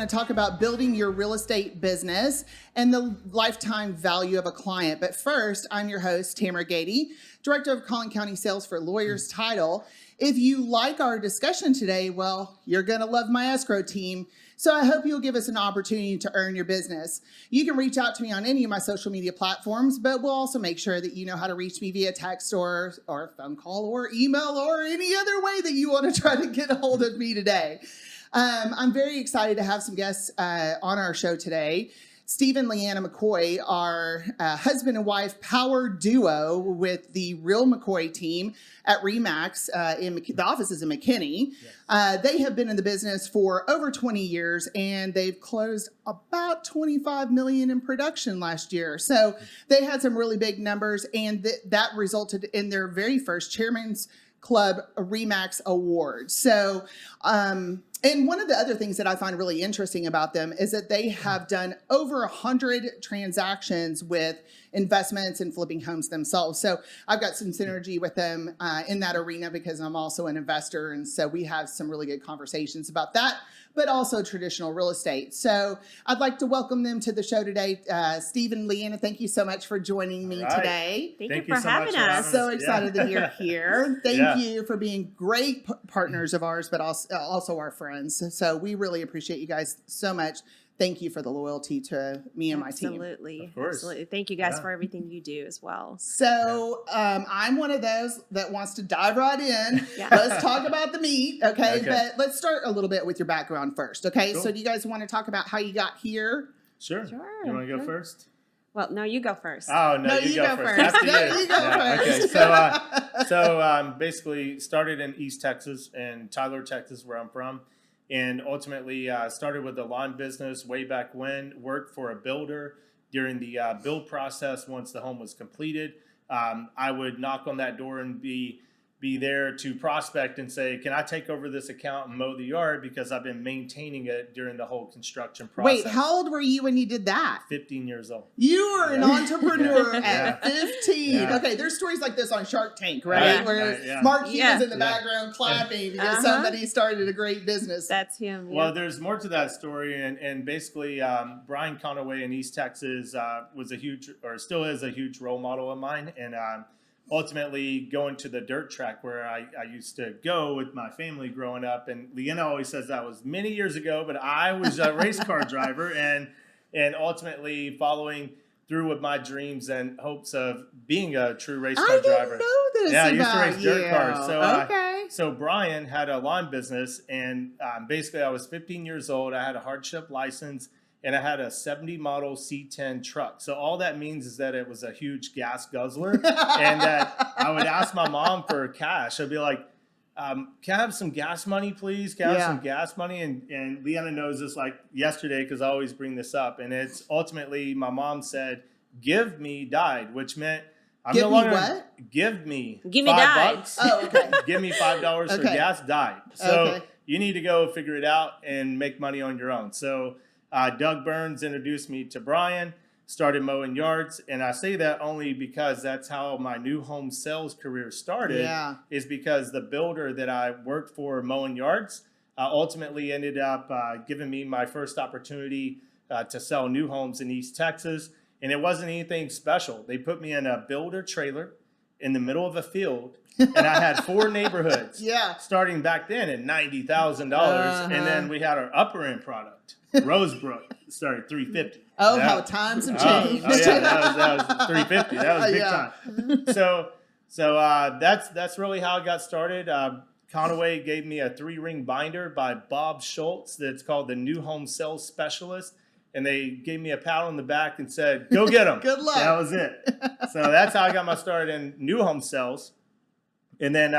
to talk about building your real estate business and the lifetime value of a client. But first, I'm your host, Tamara Gady, Director of Collin County Sales for Lawyers Title. If you like our discussion today, well, you're going to love my escrow team. So I hope you'll give us an opportunity to earn your business. You can reach out to me on any of my social media platforms, but we'll also make sure that you know how to reach me via text or phone call or email or any other way that you want to try to get a hold of me today. I'm very excited to have some guests on our show today. Steven and Lena McCoy are husband and wife power duo with the Real McCoy team at Remax. The office is in McKinney. Yes. They have been in the business for over 20 years, and they've closed about $25 million in production last year. So they had some really big numbers, and that resulted in their very first Chairman's Club Remax Award. So, and one of the other things that I find really interesting about them is that they have done over 100 transactions with investments and flipping homes themselves. So I've got some synergy with them in that arena because I'm also an investor. And so we have some really good conversations about that, but also traditional real estate. So I'd like to welcome them to the show today. Steven and Lena, thank you so much for joining me today. Thank you for having us. So excited that you're here. Thank you for being great partners of ours, but also our friends. So we really appreciate you guys so much. Thank you for the loyalty to me and my team. Absolutely. Of course. Absolutely. Thank you guys for everything you do as well. So I'm one of those that wants to dive right in. Let's talk about the meat. Okay. But let's start a little bit with your background first. Okay. Cool. So do you guys want to talk about how you got here? Sure. You want to go first? Well, no, you go first. Oh, no, you go first. After you go first. Okay. So basically started in East Texas and Tyler, Texas, where I'm from. And ultimately started with the lawn business way back when, worked for a builder during the build process. Once the home was completed, I would knock on that door and be there to prospect and say, can I take over this account and mow the yard because I've been maintaining it during the whole construction process. Wait, how old were you when you did that? 15 years old. You were an entrepreneur at 15. Yeah. Okay, there's stories like this on Shark Tank, right? Where Mark Hughes in the background clapping because somebody started a great business. That's him. Well, there's more to that story. And basically, Brian Conaway in East Texas was a huge, or still is a huge role model of mine. And ultimately going to the dirt track where I used to go with my family growing up. And Lena always says that was many years ago, but I was a race car driver and ultimately following through with my dreams and hopes of being a true race car driver. I didn't know this I about used to race dirt cars. So, so Brian had a lawn business, and basically I was 15 years old. I had a hardship license, and I had a 70 model C10 truck. So all that means is that it was a huge gas guzzler and that I would ask my mom for cash. I'd be like, can I have some gas money, please? Can I have some gas money? And Leanna knows this like yesterday because I always bring this up. And it's ultimately my mom said, give me died, which meant I'm no longer give me $5. Oh, okay. Give me $5 for gas died. So you need to go figure it out and make money on your own. So Doug Burns introduced me to Brian, started mowing yards. And I say that only because that's how my new home sales career started, is because the builder that I worked for mowing yards ultimately ended up giving me my first opportunity to sell new homes in East Texas. And it wasn't anything special. They put me in a builder trailer in the middle of a field. And I had 4 neighborhoods starting back then at $90,000. And then we had our upper end product. Rosebrook started $350. Oh, how times have changed. That was $350. That was big time. So that's really how I got started. Conaway gave me a 3-ring binder by Bob Schultz that's called the New Home Sales Specialist. And they gave me a pat on the back and said, go get them. Good luck. That was it. So that's how I got my start in new home sales. And then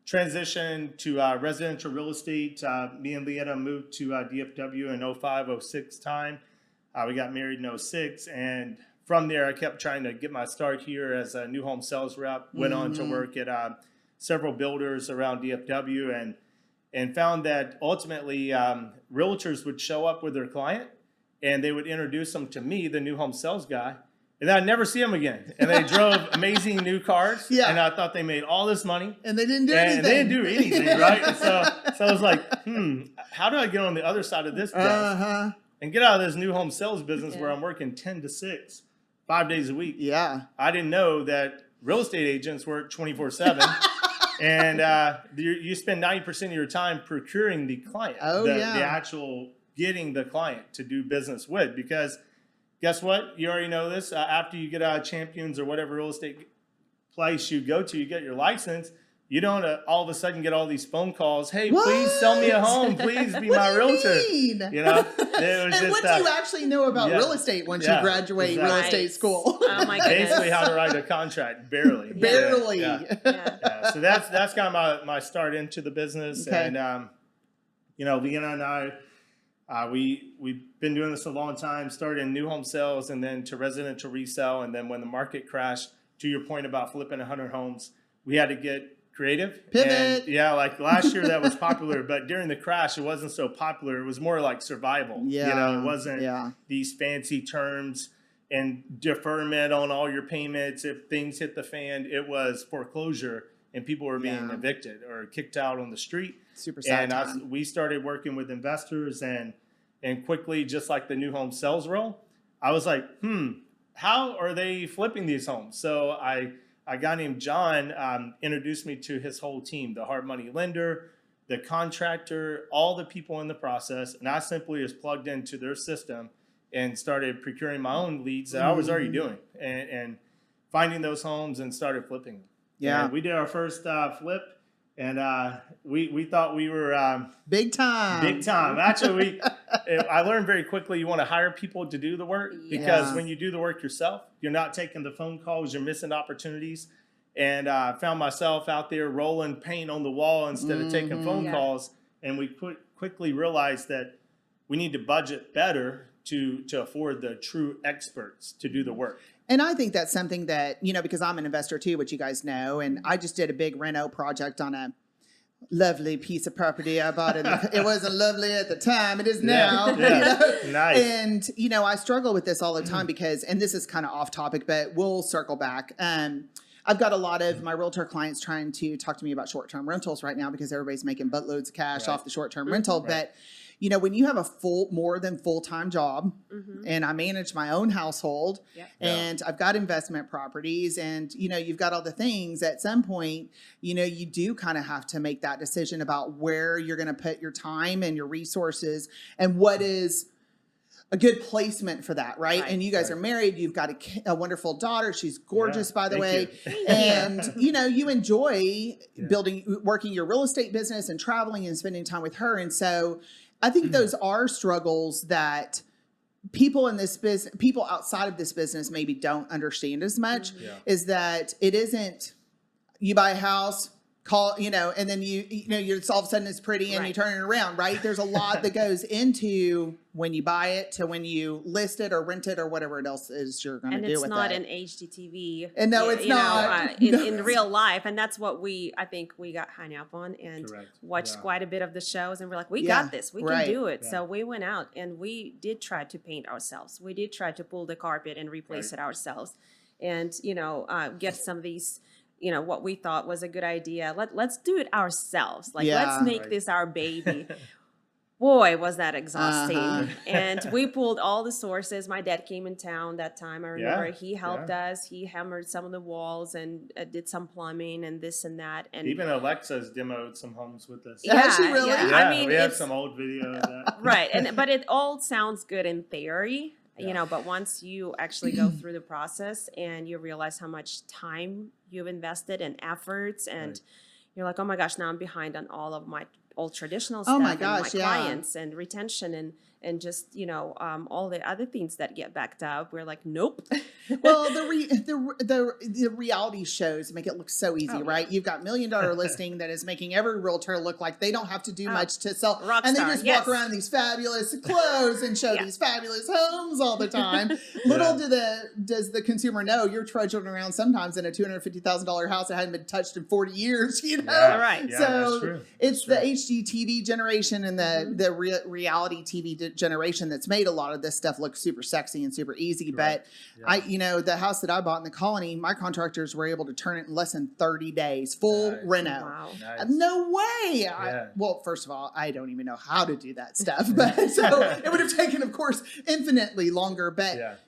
transitioned to residential real estate. Me and Leanna moved to DFW in 05, 06 time. We got married in 06. And from there, I kept trying to get my start here as a new home sales rep. Went on to work at several builders around DFW and found that ultimately realtors would show up with their client and they would introduce them to me, the new home sales guy. And then I'd never see them again. And they drove amazing new cars. Yeah. And I thought they made all this money. And they didn't do anything. And they didn't do anything, right? And so I was like, how do I get on the other side of this desk and get out of this new home sales business where I'm working 10 to 6, 5 days a week? Yeah. I didn't know that real estate agents work 24/7. And you spend 90% of your time procuring the client. The actual getting the client to do business with. Because guess what? You already know this. After you get out of Champions or whatever real estate place you go to, you get your license. You don't all of a sudden get all these phone calls. Hey, please sell me a home. Please be my realtor. You know, it was and what do you actually know about real estate once you graduate real estate school? Oh my goodness. Basically, how to write a contract, barely. Barely. So that's kind of my start into the business, and Lena and I, we've been doing this a long time. Started in new home sales, and then to residential resale, and then when the market crashed, to your point about flipping 100 homes, we had to get creative. Pivot. And like last year that was popular, but during the crash it wasn't so popular. It was more like survival. It wasn't these fancy terms and deferment on all your payments if things hit the fan. It was foreclosure and people were being evicted or kicked out on the street. Super sad and we started working with investors and quickly, just like the new home sales role, I was like, how are they flipping these homes? So a guy named John introduced me to his whole team, the hard money lender, the contractor, all the people in the process. And I simply just plugged into their system and started procuring my own leads that I was already doing and finding those homes and started flipping them. Yeah. And we did our first flip and we thought we were big time. Big time. Actually, I learned very quickly you want to hire people to do the work because when you do the work yourself, you're not taking the phone calls, you're missing opportunities. And I found myself out there rolling paint on the wall instead of taking phone calls. And we quickly realized that we need to budget better to afford the true experts to do the work. And I think that's something that, because I'm an investor too, which you guys know, and I just did a big reno project on a lovely piece of property I bought. It wasn't lovely at the time. It is now. Nice. And, I struggle with this all the time because, and this is kind of off topic, but we'll circle back. I've got a lot of my realtor clients trying to talk to me about short-term rentals right now because everybody's making buttloads of cash off the short-term rental. But when you have a more than full-time job and I manage my own household and I've got investment properties and, you've got all the things at some point, you do kind of have to make that decision about where you're going to put your time and your resources and what is a good placement for that. Right. And you guys are married. You've got a wonderful daughter. She's gorgeous, by the way. And, you enjoy working your real estate business and traveling and spending time with her. And so I think those are struggles that people in this business, people outside of this business maybe don't understand as much is that it isn't you buy a house, and then you're all of a sudden it's pretty and you turn it around, right? There's a lot that goes into when you buy it to when you list it or rent it or whatever else is you're going to do with it. And it's not an HGTV. And no, it's not. In real life. And that's what I think we got hung up on and watched quite a bit of the shows. And we're like, we got this. We can do it. So we went out and we did try to paint ourselves. We did try to pull the carpet and replace it ourselves. And, get some of these what we thought was a good idea. Let's do it ourselves. Let's make this our baby. Boy, was that exhausting. And we pulled all the sources. My dad came in town that time. I remember he helped us. He hammered some of the walls and did some plumbing and this and that. And even Alexa's demoed some homes with us. Has she really? Yeah, I mean, we have some old video of that. Right. But it all sounds good in theory. But once you actually go through the process and you realize how much time you've invested and efforts and you're like, oh my gosh, now I'm behind on all of my old traditional stuff and my clients and retention and just, all the other things that get backed up. We're like, nope. Well, the reality shows make it look so easy, right? You've got $1 million listing that is making every realtor look like they don't have to do much to sell. And they just walk around in these fabulous clothes and show these fabulous homes all the time. Little does the consumer know you're trudging around sometimes in a $250,000 house that hadn't been touched in 40 years, Right. So it's the HGTV generation and the reality TV generation that's made a lot of this stuff look super sexy and super easy. But the house that I bought in the Colony, my contractors were able to turn it in less than 30 days, full reno. Wow. Nice. No way. Well, first of all, I don't even know how to do that stuff. But so it would have taken, of course, infinitely longer. But,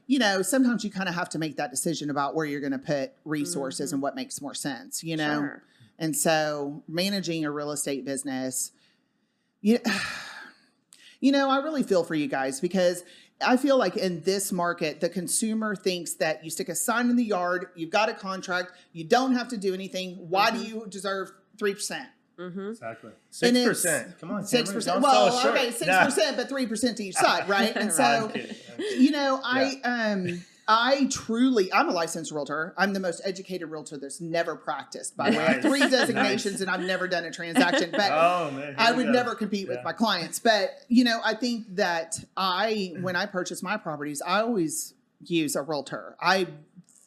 sometimes you kind of have to make that decision about where you're going to put resources and what makes more sense, Sure. And so managing a real estate business, I really feel for you guys, because I feel like in this market, the consumer thinks that you stick a sign in the yard, you've got a contract, you don't have to do anything. Why do you deserve 3%? Exactly. 6%. Come on, 6%. Well, okay, 6%, but 3% to each side, right? And so, I'm a licensed realtor. I'm the most educated realtor that's never practiced, by the way. I have 3 designations and I've never done a transaction, but I would never compete with my clients. But, I think that when I purchase my properties, I always use a realtor. I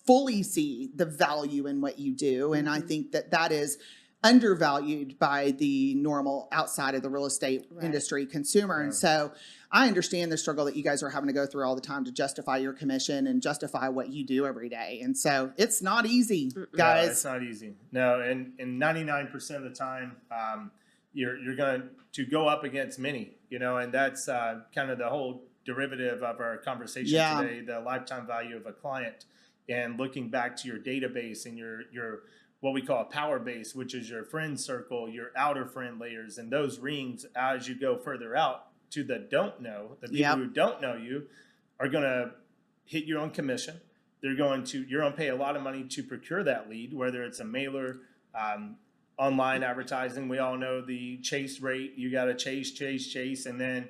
fully see the value in what you do. And I think that is undervalued by the normal outside of the real estate industry consumer. And so I understand the struggle that you guys are having to go through all the time to justify your commission and justify what you do every day. And so it's not easy, guys. No, it's not easy. No, and 99% of the time, you're going to go up against many, and that's kind of the whole derivative of our conversation today, the lifetime value of a client, and looking back to your database and your what we call a power base, which is your friend circle, your outer friend layers, and those rings as you go further out to the don't know, the people who don't know you are going to hit you on commission. You're going to pay a lot of money to procure that lead, whether it's a mailer, online advertising. We all know the chase rate. You got to chase. And then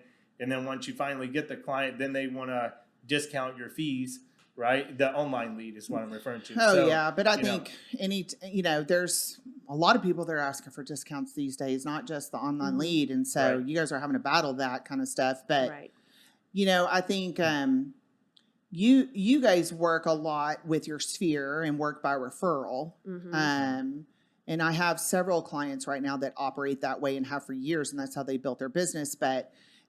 once you finally get the client, then they want to discount your fees. Right? The online lead is what I'm referring to. But I think there's a lot of people that are asking for discounts these days, not just the online lead. And so you guys are having to battle that kind of stuff. But, I think you guys work a lot with your sphere and work by referral. And I have several clients right now that operate that way and have for years, and that's how they built their business.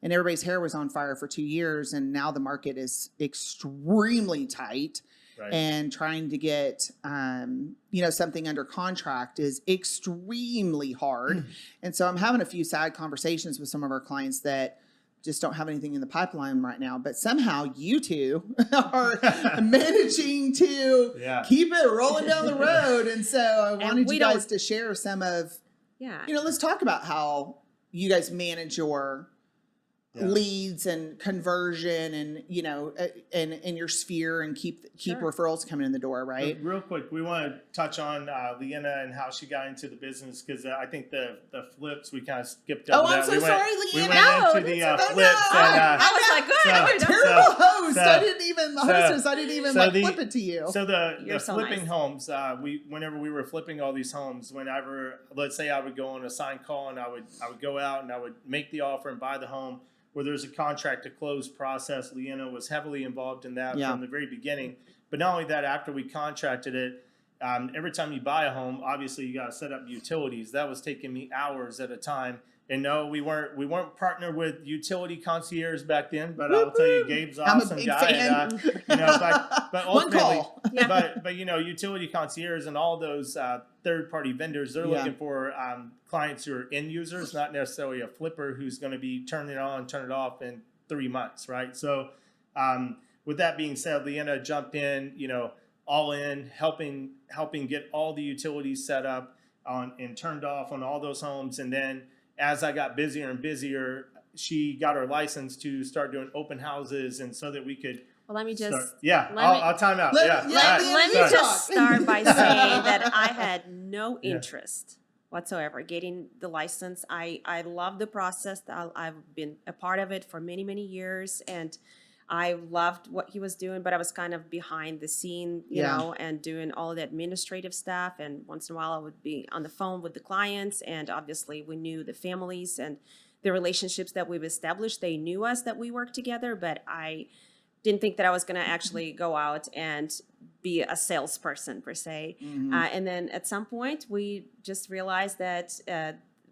And everybody's hair was on fire for 2 years, and now the market is extremely tight. And trying to get, something under contract is extremely hard. And so I'm having a few sad conversations with some of our clients that just don't have anything in the pipeline right now. But somehow you two are managing to keep it rolling down the road. And so I wanted you guys to share some of, let's talk about how you guys manage your leads and conversion and and your sphere and keep referrals coming in the door, right? But real quick, we want to touch on Lena and how she got into the business, because I think the flips we kind of skipped over. I'm so sorry, Lena. We went into the flips. I was like, good. I'm a terrible host. I didn't even flip it to you. So the flipping homes, whenever we were flipping all these homes, whenever, let's say I would go on a signed call and I would go out and I would make the offer and buy the home, where there's a contract to close process. Lena was heavily involved in that from the very beginning. But not only that, after we contracted it, every time you buy a home, obviously you got to set up utilities. That was taking me hours at a time. And no, we weren't partnered with utility concierge back then, but I'll tell you, Gabe's awesome guy. And, but ultimately, but utility concierge and all those third-party vendors, they're looking for clients who are end users, not necessarily a flipper who's going to be turning it on, turn it off in 3 months, right? So with that being said, Lena jumped in, all in, helping get all the utilities set up and turned off on all those homes. And then as I got busier and busier, she got her license to start doing open houses, and so that we could. Well, let me just. I'll time out. Let me just start by saying that I had no interest whatsoever getting the license. I love the process. I've been a part of it for many, many years, and I loved what he was doing, but I was kind of behind the scene, you know, and doing all the administrative stuff. And once in a while I would be on the phone with the clients, and obviously we knew the families and the relationships that we've established. They knew us, that we worked together, but I didn't think that I was going to actually go out and be a salesperson per se. And then at some point we just realized that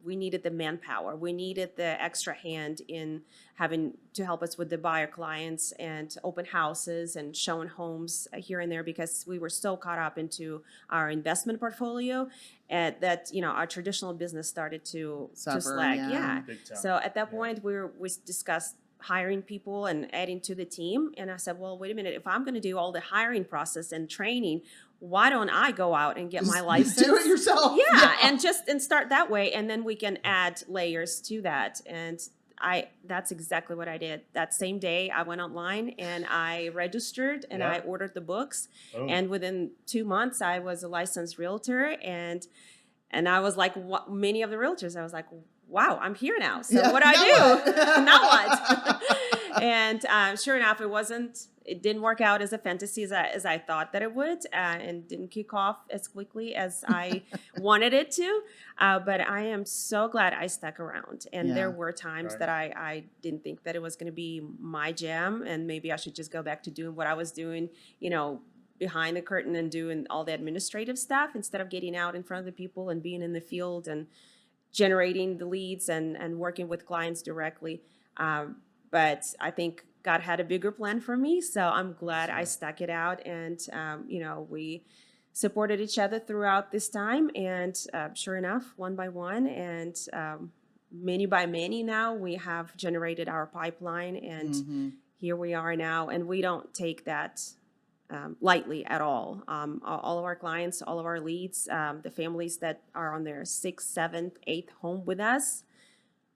we needed the manpower. We needed the extra hand in having to help us with the buyer clients and open houses and showing homes here and there, because we were so caught up into our investment portfolio that, you know, our traditional business started to slag. Yeah. So at that point, we discussed hiring people and adding to the team. And I said, well, wait a minute, if I'm going to do all the hiring process and training, why don't I go out and get my license? Do it yourself. Yeah. And start that way. And then we can add layers to that. And that's exactly what I did. That same day I went online and I registered and I ordered the books. And within 2 months I was a licensed realtor, and I was like, many of the realtors, I was like, wow, I'm here now. So what do I do? Now what? And sure enough, it didn't work out as a fantasy as I thought that it would, and didn't kick off as quickly as I wanted it to. But I am so glad I stuck around. And there were times that I didn't think that it was going to be my jam, and maybe I should just go back to doing what I was doing, you know, behind the curtain and doing all the administrative stuff instead of getting out in front of the people and being in the field and generating the leads and working with clients directly. But I think God had a bigger plan for me. So I'm glad I stuck it out. And, you know, we supported each other throughout this time. And sure enough, one by one and many by many now, we have generated our pipeline. And here we are now. And we don't take that lightly at all. All of our clients, all of our leads, the families that are on their 6th, 7th, 8th home with us,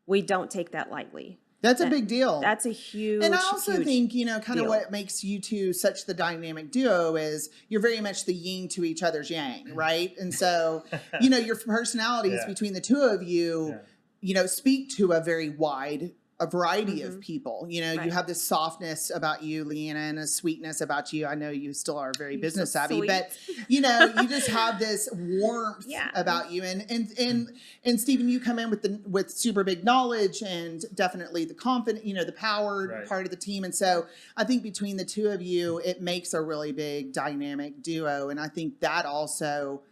we don't take that lightly. That's a big deal. That's a huge, and I also think, you know, kind of deal. what makes you two such the dynamic duo is you're very much the yin to each other's yang, right? And so, you know, your personalities between the two of you, you know, speak to a very wide a variety of people. You know, you have this softness about you, Leanna, and a sweetness about you. I know you still are very business savvy, but you know, you just have this warmth about you. And Steven, you come in with super big knowledge and definitely the confident, you know, the powered part of the team. And so I think between the two of you, it makes a really big dynamic duo. And I think that also,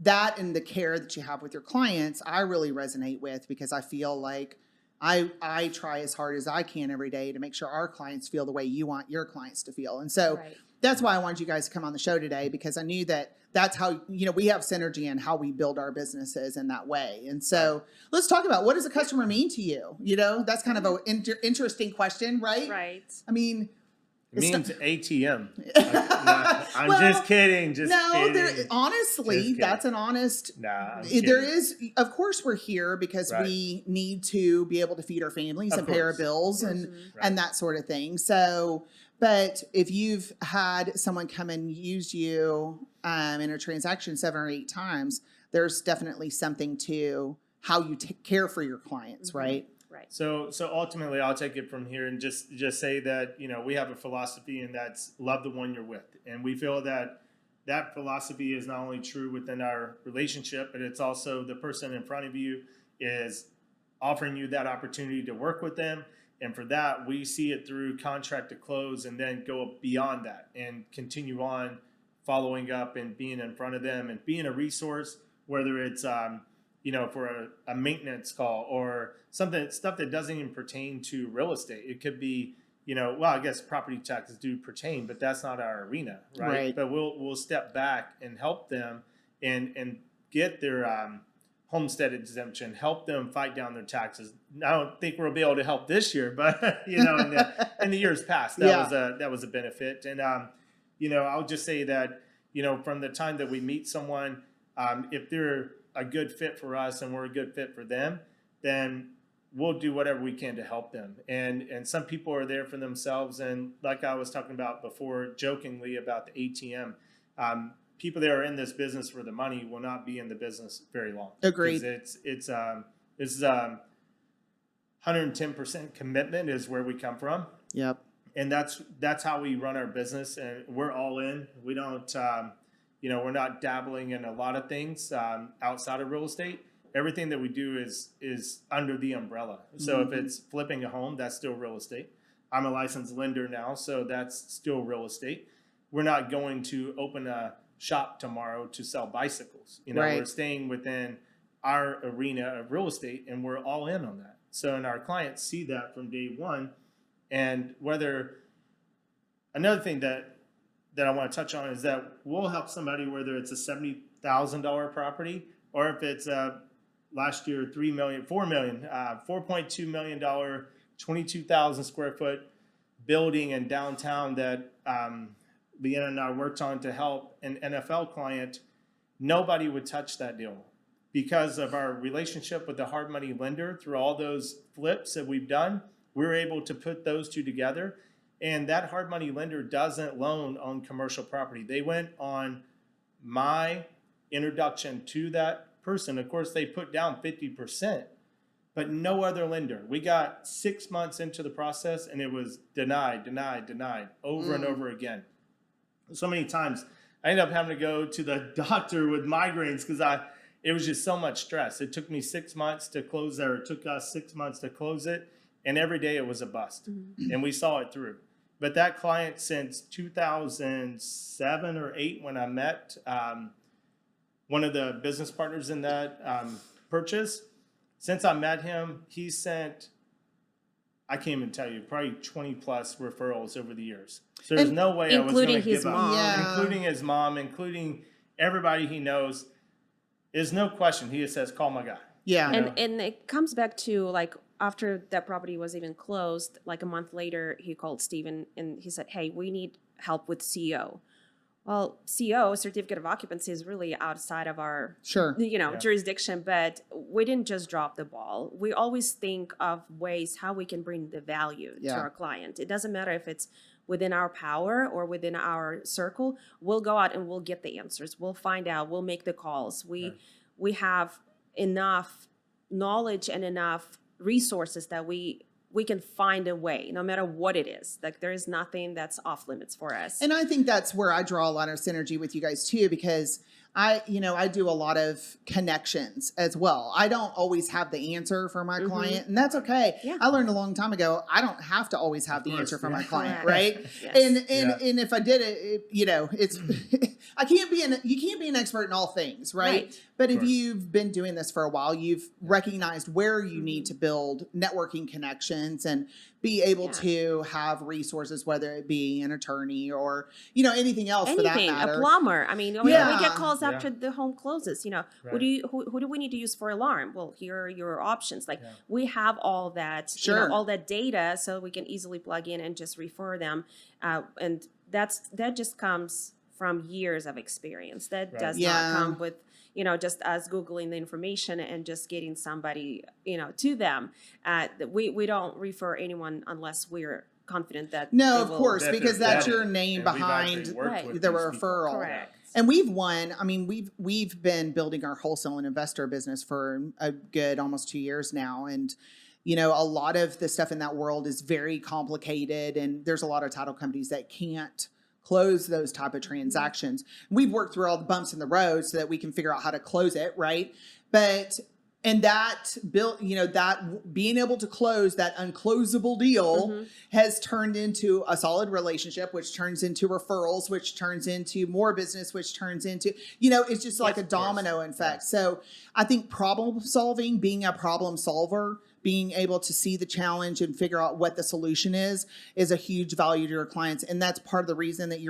that and the care that you have with your clients, I really resonate with, because I feel like I try as hard as I can every day to make sure our clients feel the way you want your clients to feel. And so that's why I wanted you guys to come on the show today, because I knew that that's how, you know, we have synergy in how we build our businesses in that way. And so let's talk about, what does a customer mean to you? You know, that's kind of an interesting question, right? Right. I mean, it means ATM. I'm just kidding. Honestly, that's an honest. There is, of course, we're here because we need to be able to feed our families and pay our bills and that sort of thing. So, but if you've had someone come and use you in a transaction 7 or 8 times, there's definitely something to how you care for your clients, right? Right. So ultimately, I'll take it from here and just say that, you know, we have a philosophy, and that's love the one you're with. And we feel that that philosophy is not only true within our relationship, but it's also the person in front of you is offering you that opportunity to work with them. And for that, we see it through contract to close, and then go beyond that and continue on following up and being in front of them and being a resource, whether it's you know, for a maintenance call or stuff that doesn't even pertain to real estate. It could be, you know, well, I guess property taxes do pertain, but that's not our arena, right? But we'll step back and help them and get their homestead exemption, help them fight down their taxes. I don't think we'll be able to help this year, but you know, in the years past, that was a benefit. And you know, I'll just say that, you know, from the time that we meet someone, if they're a good fit for us and we're a good fit for them, then we'll do whatever we can to help them. And some people are there for themselves. And like I was talking about before, jokingly about the ATM, people that are in this business for the money will not be in the business very long. Agreed. It's 110% commitment is where we come from. Yep. And that's how we run our business, and we're all in. We don't, you know, we're not dabbling in a lot of things outside of real estate. Everything that we do is under the umbrella. So if it's flipping a home, that's still real estate. I'm a licensed lender now, so that's still real estate. We're not going to open a shop tomorrow to sell bicycles. You know, we're staying within our arena of real estate, and we're all in on that. So, and our clients see that from day one. And another thing that I want to touch on is that we'll help somebody, whether it's a $70,000 property or if it's last year $4 million, $4.2 million, 22,000 square foot building in downtown that Leanna and I worked on to help an NFL client. Nobody would touch that deal because of our relationship with the hard money lender. Through all those flips that we've done, we're able to put those two together. And that hard money lender doesn't loan on commercial property. They went on my introduction to that person. Of course, they put down 50%, but no other lender. We got 6 months into the process and it was denied over and over again. So many times I ended up having to go to the doctor with migraines because it was just so much stress. It took me 6 months to close it, or it took us 6 months to close it. And every day it was a bust. Mm-hmm. And we saw it through. But that client, since 2007 or 8, when I met one of the business partners in that purchase, since I met him, he sent, I can't even tell you, probably 20 plus referrals over the years. So there's no way I was going to give up. Yeah. Including his mom, including everybody he knows. There's no question. He just says, call my guy. Yeah. And it comes back to like, after that property was even closed, like a month later, he called Steven and he said, hey, we need help with CO. Well, CO, certificate of occupancy, is really outside of our jurisdiction, but we didn't just drop the ball. We always think of ways how we can bring the value to our client. It doesn't matter if it's within our power or within our circle. We'll go out and we'll get the answers. We'll find out. We'll make the calls. We have enough knowledge and enough resources that we can find a way, no matter what it is. Like, there is nothing that's off limits for us. And I think that's where I draw a lot of synergy with you guys too, because I do a lot of connections as well. I don't always have the answer for my client, and that's okay. Yeah. I learned a long time ago, I don't have to always have the answer for my client, right? Yes. And if I did it, it's you can't be an expert in all things, right? But if you've been doing this for a while, you've recognized where you need to build networking connections and be able to have resources, whether it be an attorney or, anything else for that matter. A plumber. I mean, we get calls after the home closes, who do we need to use for alarm? Well, here are your options. Like, we have all that, all that data, so we can easily plug in and just refer them. And that just comes from years of experience. That does not come with, just us Googling the information and just getting somebody, to them. We don't refer anyone unless we're confident that. No, of course, because that's your name behind the referral. Correct. And we've won. I mean, we've been building our wholesale and investor business for a good almost 2 years now. And, a lot of the stuff in that world is very complicated. And there's a lot of title companies that can't close those type of transactions. We've worked through all the bumps in the road so that we can figure out how to close it, right? And that that being able to close that unclosable deal has turned into a solid relationship, which turns into referrals, which turns into more business, which turns into, it's just like a domino effect. So I think problem solving, being a problem solver, being able to see the challenge and figure out what the solution is a huge value to your clients. And that's part of the reason that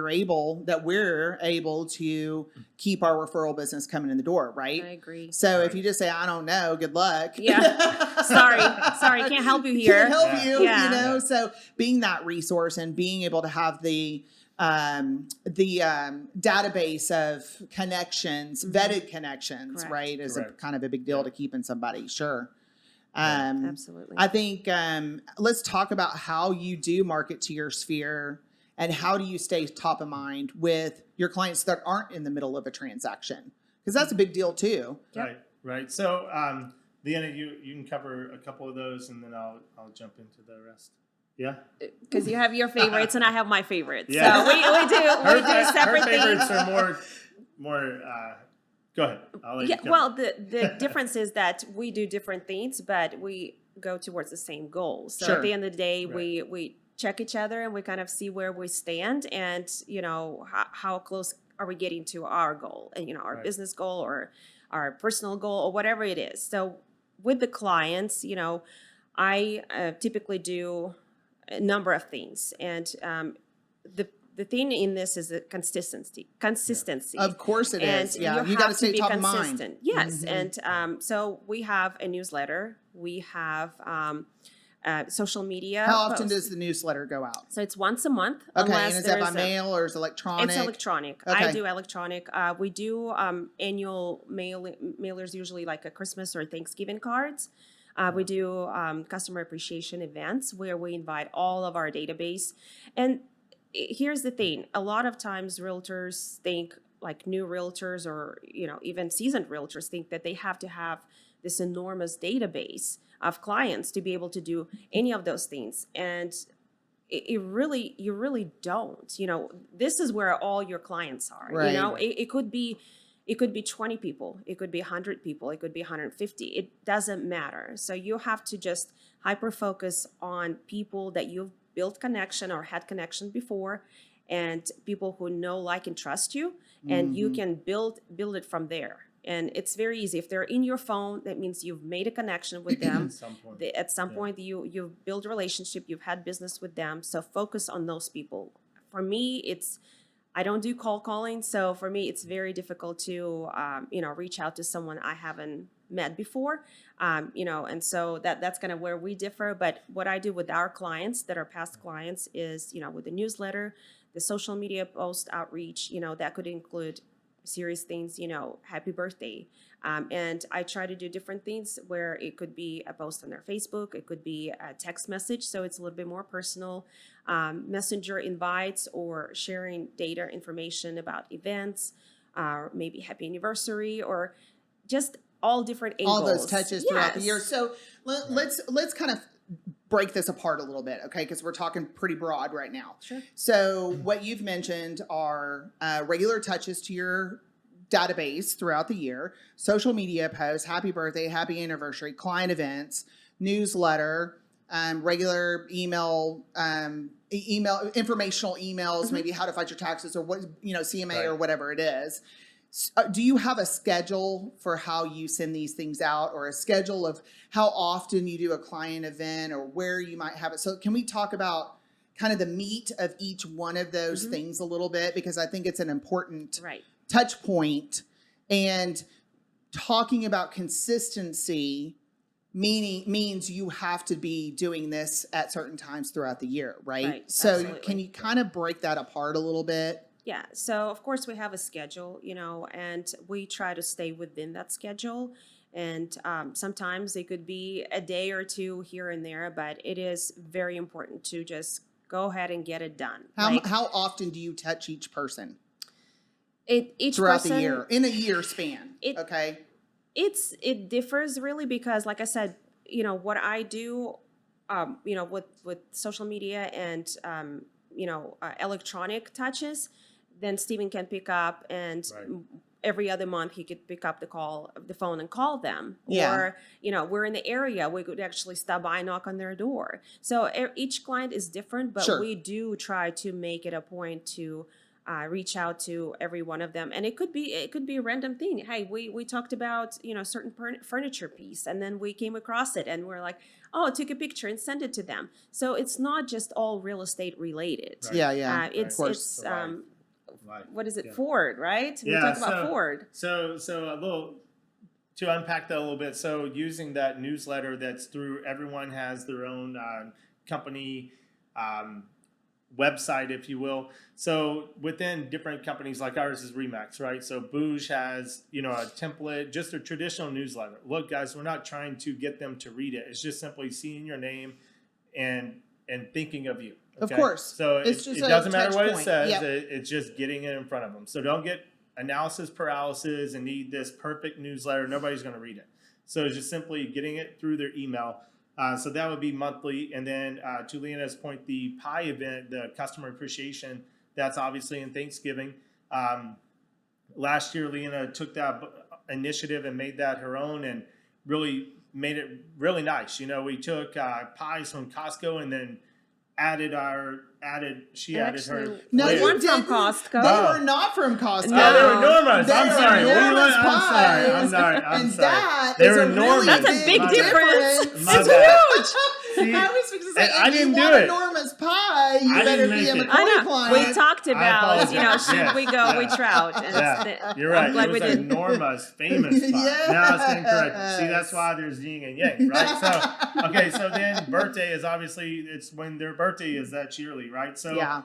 we're able to keep our referral business coming in the door, right? I agree. So if you just say, I don't know, good luck. Yeah. Sorry. Can't help you here. Can't help you, So being that resource and being able to have the database of connections, vetted connections, right, is a kind of a big deal to keeping somebody. Sure. Absolutely. I think let's talk about how you do market to your sphere and how do you stay top of mind with your clients that aren't in the middle of a transaction, because that's a big deal too. Right. So, Leanna, you can cover a couple of those, and then I'll jump into the rest. Yeah. Because you have your favorites and I have my favorites. Yeah. So we do separate things. Her favorites are more. Go ahead. I'll let you cover. Well, the difference is that we do different things, but we go towards the same goal. So at the end of the day, we check each other and we kind of see where we stand and, how close are we getting to our goal and, our business goal or our personal goal or whatever it is. So with the clients, I typically do a number of things, and the thing in this is the consistency. Of course it is. Yeah, you got to stay be top consistent. of mind. Yes, and so we have a newsletter. We have social media. How often does the newsletter go out? So it's once a month. Okay, and is that by mail or is it electronic? It's electronic. Okay. I do electronic. We do annual mailers, usually like a Christmas or Thanksgiving cards. We do customer appreciation events where we invite all of our database. And here's the thing. A lot of times realtors think, like new realtors or even seasoned realtors think that they have to have this enormous database of clients to be able to do any of those things. And you really don't. This is where all your clients are. Right. It could be 20 people, it could be 100 people, it could be 150. It doesn't matter. So you have to just hyper focus on people that you've built connection or had connection before, and people who know, like, and trust you, and you can build it from there. And it's very easy. If they're in your phone, that means you've made a connection with them. At some point, you've built a relationship, you've had business with them. So focus on those people. For me, I don't do cold calling. So for me, it's very difficult to, reach out to someone I haven't met before. And so that's kind of where we differ. But what I do with our clients that are past clients is, with the newsletter, the social media post outreach, that could include serious things, happy birthday. And I try to do different things where it could be a post on their Facebook, it could be a text message, so it's a little bit more personal, messenger invites, or sharing data information about events, maybe happy anniversary, or just all different angles. All those touches throughout the year. So let's kind of break this apart a little bit, okay? Because we're talking pretty broad right now. Sure. So what you've mentioned are regular touches to your database throughout the year, social media posts, happy birthday, happy anniversary, client events, newsletter, regular email, informational emails, maybe how to fight your taxes or what, CMA or whatever it is. Do you have a schedule for how you send these things out, or a schedule of how often you do a client event, or where you might have it? So can we talk about kind of the meat of each one of those things a little bit? Because I think it's an important touch point. And talking about consistency means you have to be doing this at certain times throughout the year, right? So absolutely. Can you kind of break that apart a little bit? Yeah, so of course we have a schedule, and we try to stay within that schedule. And sometimes it could be a day or two here and there, but it is very important to just go ahead and get it done. How often do you touch each person? Each throughout person, the year, in a year span, okay? It differs really because, like I said, what I do, with social media and, electronic touches, then Steven can pick up, and every other month he could pick up the phone and call them. Yeah. Or, we're in the area, we could actually stop by and knock on their door. So each client is different, but we do try to make it a point to reach out to every one of them. And it could be a random thing. Hey, we talked about, certain furniture piece, and then we came across it and we're like, oh, took a picture and sent it to them. So it's not just all real estate related. Yeah. It's what is it? Ford, right? We talk about Ford. So a little to unpack that a little bit. So using that newsletter that's through, everyone has their own company website, if you will. So within different companies, like ours is Remax, right? So Bouge has, a template, just a traditional newsletter. Look, guys, we're not trying to get them to read it. It's just simply seeing your name and thinking of you. Okay? Of course. So it doesn't matter what it says. Yep. It's just getting it in front of them. So don't get analysis paralysis and need this perfect newsletter. Nobody's going to read it. So it's just simply getting it through their email. So that would be monthly. And then to Lena's point, the pie event, the customer appreciation, that's obviously in Thanksgiving. Last year, Lena took that initiative and made that her own and really made it really nice. We took pies from Costco and then she added her. No, later. you weren't from didn't. Costco. They were not from Costco. No. They were Norma's. They I'm were sorry. Norma's I'm sorry. and that They is were a really Norma's. That's a big My difference. My It's bad. huge. See, I was fixing to say, I if didn't you do want it. a Norma's pie, you I better didn't be a make it. McCoy I know. client. We talked about, apologize. should Yes. we go, we trout. And Yeah, you're right. I'm glad It we was a did. Norma's famous pie. Yes. Now I stand corrected. See, that's why there's yin and yang, right? So, okay, so then birthday is obviously, it's when their birthday is, that's yearly, right? So, Yeah.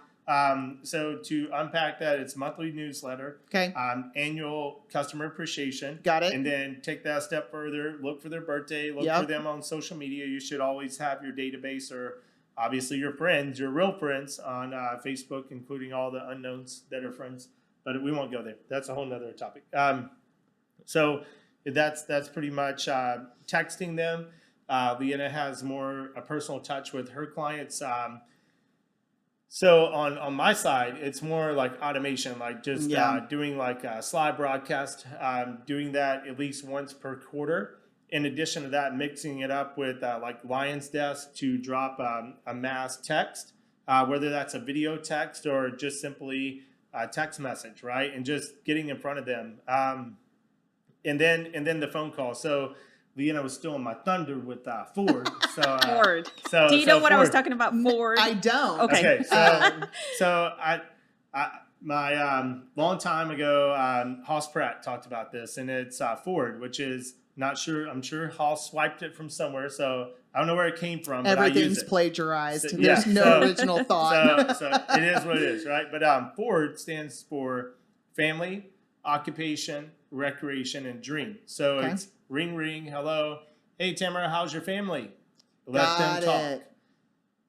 So to unpack that, it's monthly newsletter, Okay. annual customer appreciation. Got it. And then take that a step further, look for their birthday, look for them on social media. You should always have your database or obviously your friends, your real friends on Facebook, including all the unknowns that are friends. But we won't go there. That's a whole nother topic. So that's pretty much texting them. Leanna has more a personal touch with her clients. So on my side, it's more like automation, like just doing like a slide broadcast, doing that at least once per quarter. In addition to that, mixing it up with like Lion's Desk to drop a mass text, whether that's a video text or just simply a text message, right? And just getting in front of them. And then the phone call. So Leanna was still on my thunder with Ford. So Ford. So do you know what Ford. I was talking about? Ford. I don't. Okay. So my long time ago, Hoss Pratt talked about this, and it's Ford, which is not sure. I'm sure Hoss swiped it from somewhere, so I don't know where it came from. But Everything's I use it. plagiarized. So, There's no original thought. So it is what it is, right? But Ford stands for family, occupation, recreation, and dream. So it's ring, ring, hello. Hey, Tamara, how's your family? Let them talk.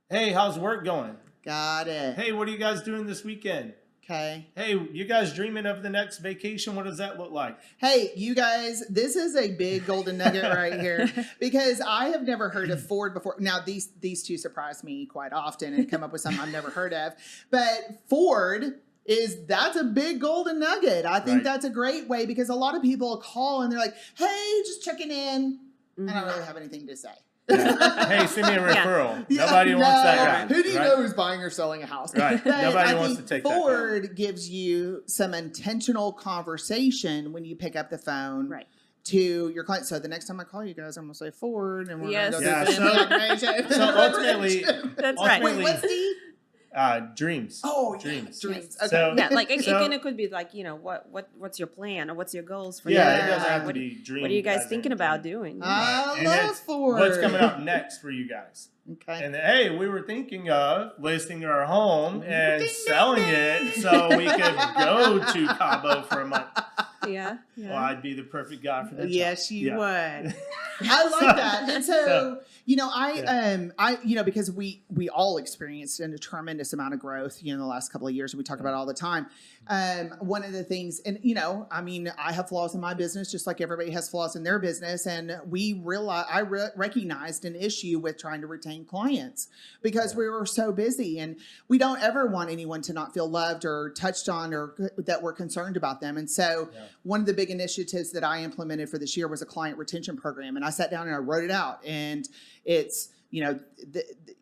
Hey, how's work going? Got it. Hey, what are you guys doing this weekend? Okay. Hey, you guys dreaming of the next vacation? What does that look like? Hey, you guys, this is a big golden nugget right here because I have never heard of Ford before. Now, these two surprise me quite often and come up with something I've never heard of. But Ford that's a big golden nugget. I think that's a great way because a lot of people call and they're like, hey, just checking in. And I don't really have anything to say. Yeah. Hey, send me a referral. Nobody wants that guy. Who do you know who's buying or selling a house? Right. But Nobody wants to take Ford that guy. gives you some intentional conversation when you pick up the phone. Right. To your client. So the next time I call you guys, I'm going to say Ford and we're going to go Yeah, through family occupation. So ultimately, That's right. Wait, what's the? Dreams. Oh, dreams. Dreams. So- Okay. Yeah, like it could be like, what's your plan or what's your goals for It your doesn't life? have to What be dreams. are you guys thinking about doing? I And love it's Ford. What's coming up next for you guys? Okay. And hey, we were thinking of listing our home and selling it so we could go to Cabo for a month. Yeah. Well, I'd be the perfect guy for that. Yes, job. you Yeah. would. I like that. And so, So, because we all experienced a tremendous amount of growth, in the last couple of years, and we talk about it all the time. One of the things, and I have flaws in my business, just like everybody has flaws in their business. And I recognized an issue with trying to retain clients because we were so busy, and we don't ever want anyone to not feel loved or touched on or that we're concerned about them. And so one of the big initiatives that I implemented for this year was a client retention program. And I sat down and I wrote it out, and it's,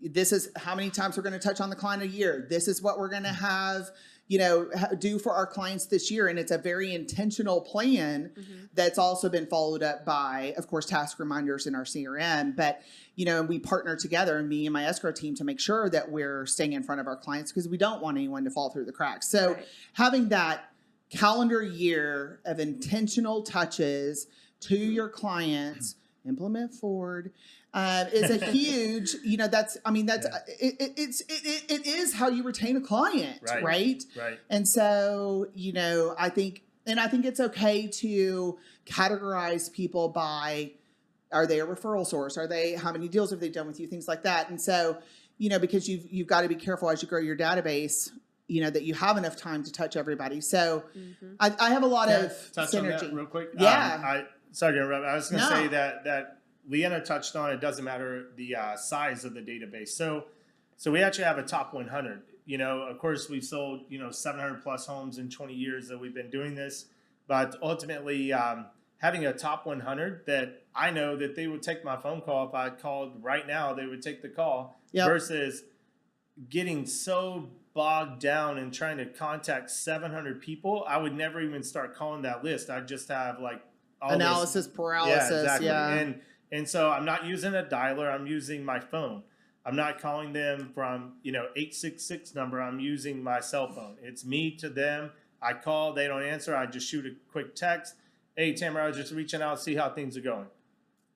this is how many times we're going to touch on the client a year. This is what we're going to have, do for our clients this year. And it's a very intentional plan that's also been followed up by, of course, task reminders in our CRM. But, we partner together, me and my escrow team, to make sure that we're staying in front of our clients because we don't want anyone to fall through the cracks. So having that calendar year of intentional touches to your clients, implement Ford, is a huge, it is how you retain a client, right? Right. And so, I think it's okay to categorize people by, are they a referral source? How many deals have they done with you? Things like that. And so, because you've got to be careful as you grow your database, that you have enough time to touch everybody. So I have a lot of touch synergy. on that real quick. Yeah. Sorry to interrupt. I was going to say that Leanna touched on, it doesn't matter the size of the database. So we actually have a top 100. Of course, we've sold 700 plus homes in 20 years that we've been doing this. But ultimately, having a top 100 that I know that they would take my phone call if I called right now, they would take the call versus getting so bogged down in trying to contact 700 people, I would never even start calling that list. I'd just have like all analysis paralysis. Yeah, exactly. Yeah. And so I'm not using a dialer. I'm using my phone. I'm not calling them from 866 number. I'm using my cell phone. It's me to them. I call. They don't answer. I just shoot a quick text. Hey, Tamara, I was just reaching out to see how things are going.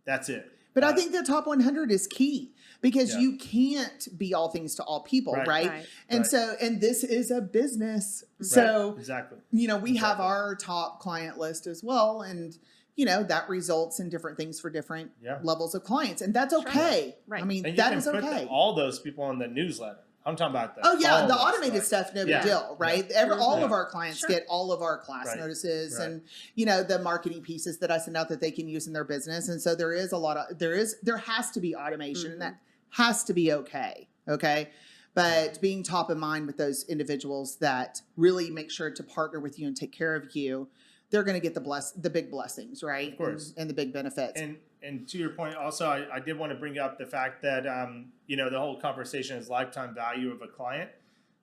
That's it. But I think the top 100 is key because you can't be all things to all people, right? And so, and this is a business. So, exactly. We have our top client list as well. And, that results in different things for different levels of clients. And that's okay. Right. I mean, and that is okay. All those people on the newsletter. I'm talking about that. Oh, yeah. The automated stuff, no big deal, right? All of our clients Sure. get all of our class notices and, the marketing pieces that I send out that they can use in their business. And so there is a lot of, there has to be automation and that has to be okay. Okay. But being top of mind with those individuals that really make sure to partner with you and take care of you, they're going to get the big blessings, right? Of course. And the big benefits. And to your point, also, I did want to bring up the fact that, the whole conversation is lifetime value of a client.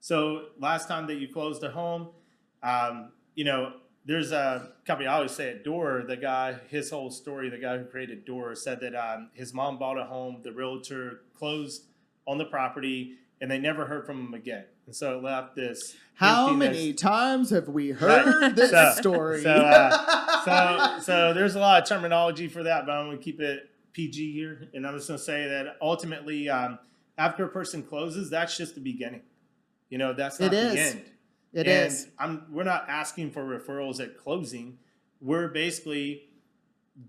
So last time that you closed a home, there's a company, I always say it, Door, the guy, his whole story, the guy who created Door said that his mom bought a home, the realtor closed on the property, and they never heard from him again. And so it left this. How many times have we heard this story? So there's a lot of terminology for that, but I'm going to keep it PG here. And I'm just going to say that ultimately, after a person closes, that's just the beginning. That's not the end. It is. We're not asking for referrals at closing. We're basically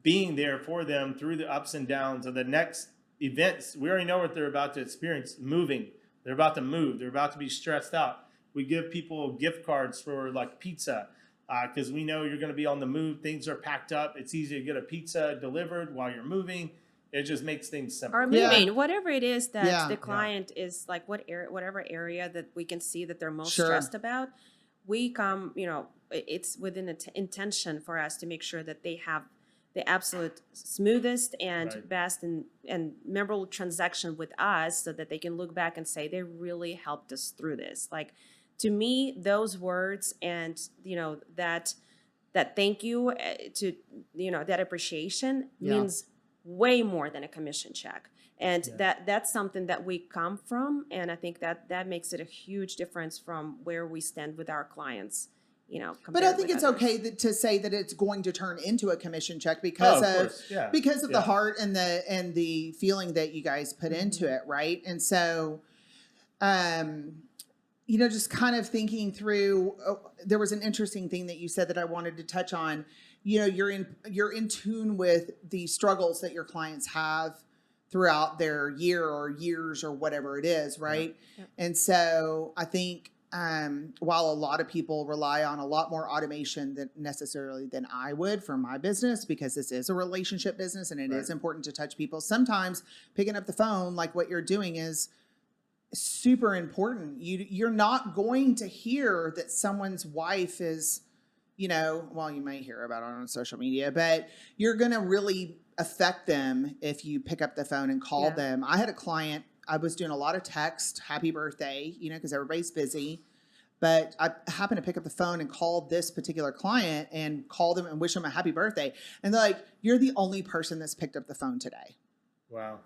being there for them through the ups and downs of the next events. We already know what they're about to experience, moving. They're about to move. They're about to be stressed out. We give people gift cards for like pizza because we know you're going to be on the move. Things are packed up. It's easy to get a pizza delivered while you're moving. It just makes things simple. Or moving, whatever it is that the client is like, whatever area that we can see that they're most stressed about, we come, it's within the intention for us to make sure that they have the absolute smoothest and best and memorable transaction with us so that they can look back and say they really helped us through this. Like, to me, those words and, that thank you to, that appreciation means way more than a commission check. And that's something that we come from. And I think that makes it a huge difference from where we stand with our clients. But I think it's okay to say that it's going to turn into a commission check because of the heart and the feeling that you guys put into it, right? And so, just kind of thinking through, there was an interesting thing that you said that I wanted to touch on. You're in tune with the struggles that your clients have throughout their year or years or whatever it is, right? Yep. And so I think while a lot of people rely on a lot more automation than I would for my business, because this is a relationship business and it is important to touch people, sometimes picking up the phone like what you're doing is super important. You're not going to hear that someone's wife is, you may hear about it on social media, but you're going to really affect them if you pick up the phone and call them. I had a client, I was doing a lot of text, happy birthday, because everybody's busy. But I happened to pick up the phone and call this particular client and call them and wish them a happy birthday. And they're like, you're the only person that's picked up the phone today. Wow.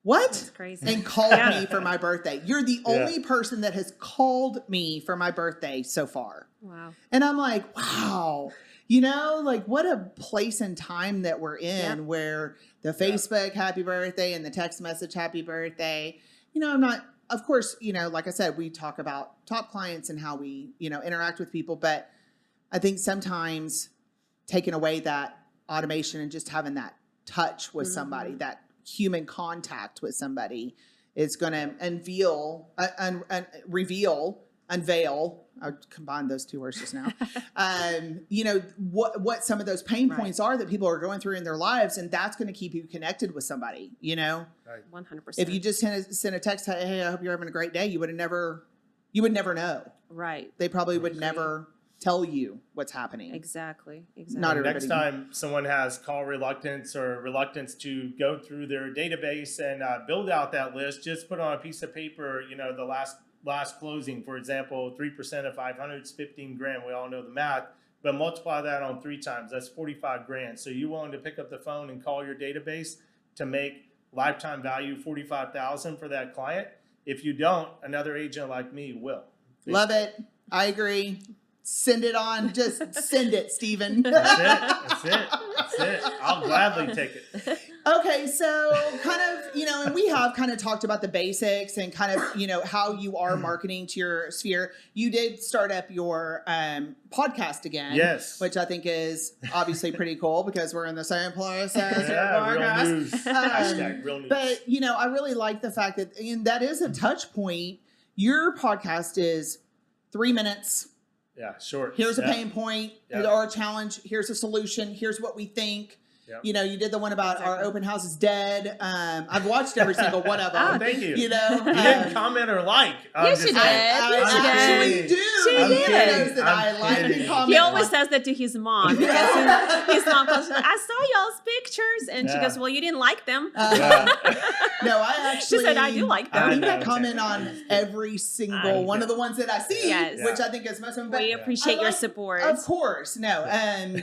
What? That's crazy. And called me for my birthday. You're the only person that has called me for my birthday so far. Wow. And I'm like, wow. What a place and time that we're in where the Facebook happy birthday and the text message happy birthday, I'm not, of course, like I said, we talk about top clients and how we, interact with people, but I think sometimes taking away that automation and just having that touch with somebody, that human contact with somebody is going to unveil, I combined those two words just now, what some of those pain points are that people are going through in their lives. And that's going to keep you connected with somebody, 100%. If you just send a text, hey, I hope you're having a great day, you would never know. Right. They probably would never tell you what's happening. Exactly. Not everybody. Next time someone has call reluctance or reluctance to go through their database and build out that list, just put on a piece of paper, the last closing, for example, 3% of 500 is 15 grand. We all know the math, but multiply that on 3 times. That's 45 grand. So you willing to pick up the phone and call your database to make lifetime value 45,000 for that client? If you don't, another agent like me will. Love it. I agree. Send it on. Just send it, Steven. That's it. I'll gladly take it. Okay, so kind of, and we have kind of talked about the basics and kind of, how you are marketing to your sphere. You did start up your podcast again. Yes. Which I think is obviously pretty cool because we're in the same place as your podcast. Real news. Hashtag real news. But, I really like the fact that, and that is a touch point. Your podcast is 3 minutes. Yeah, short. Here's a pain point, or a challenge. Here's a solution. Here's what we think. Yep. You did the one about our open house is dead. I've watched every single one of them. Oh, thank you. You didn't comment or like. Yes, you did. I actually do. She did. That I like and comment. He always says that to his mom because his mom goes, I saw y'all's pictures. And she goes, well, you didn't like them. No, I actually. She said, I do like them. I think I comment on every single one of the ones that I see, which I think is most of them. We appreciate your support. Of course. No.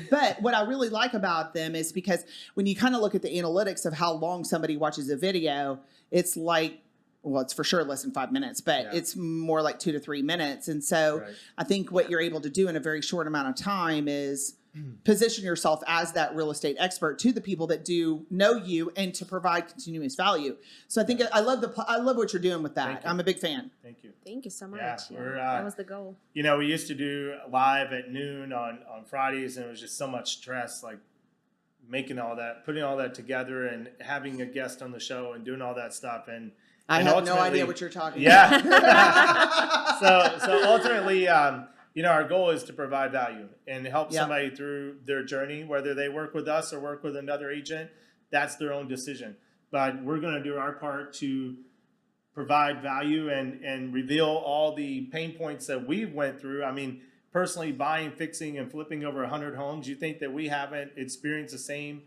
But what I really like about them is because when you kind of look at the analytics of how long somebody watches a video, it's like, well, it's for sure less than 5 minutes, but it's more like 2 to 3 minutes. And so I think what you're able to do in a very short amount of time is position yourself as that real estate expert to the people that do know you and to provide continuous value. So I think I love what you're doing with that. I'm a big fan. Thank you. Thank you so much. That was the goal. We used to do live at noon on Fridays, and it was just so much stress, like making all that, putting all that together and having a guest on the show and doing all that stuff. And I have no idea what you're talking about. So ultimately, our goal is to provide value and help somebody through their journey, whether they work with us or work with another agent. That's their own decision. But we're going to do our part to provide value and reveal all the pain points that we went through. I mean, personally, buying, fixing, and flipping over 100 homes, you think that we haven't experienced the same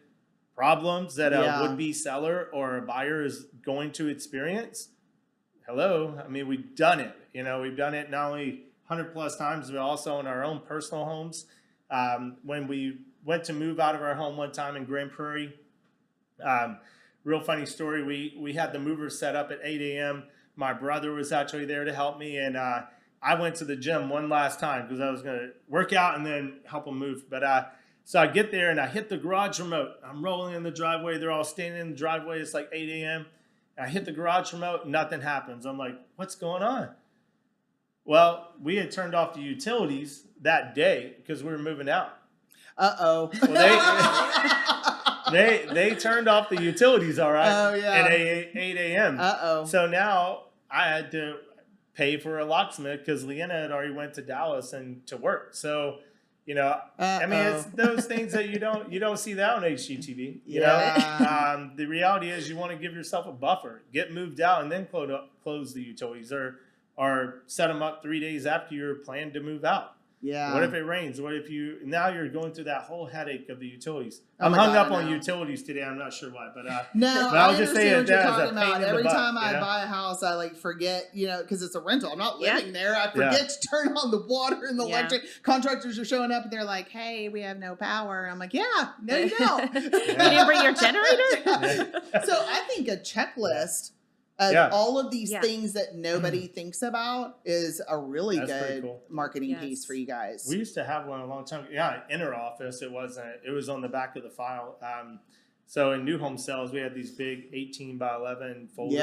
problems that a would-be seller or a buyer is going to experience? Hello. I mean, we've done it. We've done it not only 100 plus times, but also in our own personal homes. When we went to move out of our home one time in Grand Prairie, real funny story. We had the movers set up at 8 a.m. My brother was actually there to help me, and I went to the gym one last time because I was going to work out and then help them move. But so I get there and I hit the garage remote. I'm rolling in the driveway. They're all standing in the driveway. It's like 8 a.m. I hit the garage remote. Nothing happens. I'm like, what's going on? Well, we had turned off the utilities that day because we were moving out. Uh-oh. Well, they turned off the utilities, all right, at 8 a.m. Uh-oh. So now I had to pay for a locksmith because Leanna had already went to Dallas and to work. So, I mean, it's those things that you don't see that on HGTV. You know, the reality is you want to give yourself a buffer, get moved out, and then close the utilities, or set them up 3 days after you're planned to move out. Yeah. What if it rains? What if now you're going through that whole headache of the utilities? I'm hung up on utilities today. I'm not sure why, but no, but I understand what you're talking about. Every time I butt, buy a house, I forget, because it's a rental. I'm not living there. I forget to turn on the water and the electric. Contractors are showing up and they're like, "Hey, we have no power." And I'm like, "Yeah, no, you don't." You didn't bring your generator? So I think a checklist of all of these things that nobody thinks about is a really good marketing piece for you guys. We used to have one a long time ago. Yeah, in our office, it was on the back of the file. So in new home sales, we had these big 18 by 11 folders,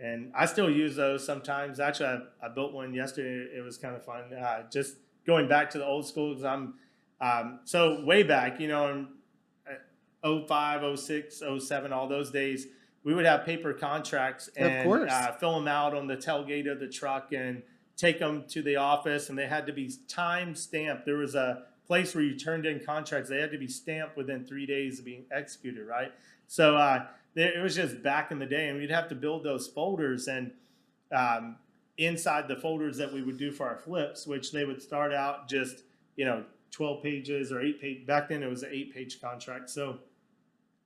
and I still use those sometimes. Actually, I built one yesterday. It was kind of fun. Just going back to the old school, because I'm so way back, in 05, 06, 07, all those days. We would have paper contracts and fill them out on the tailgate of the truck and take them to the office, and they had to be time stamped. There was a place where you turned in contracts. They had to be stamped within 3 days of being executed, right? So it was just back in the day, and we'd have to build those folders. And inside the folders that we would do for our flips, which they would start out just, 12 pages or 8 pages. Back then it was an 8-page contract. So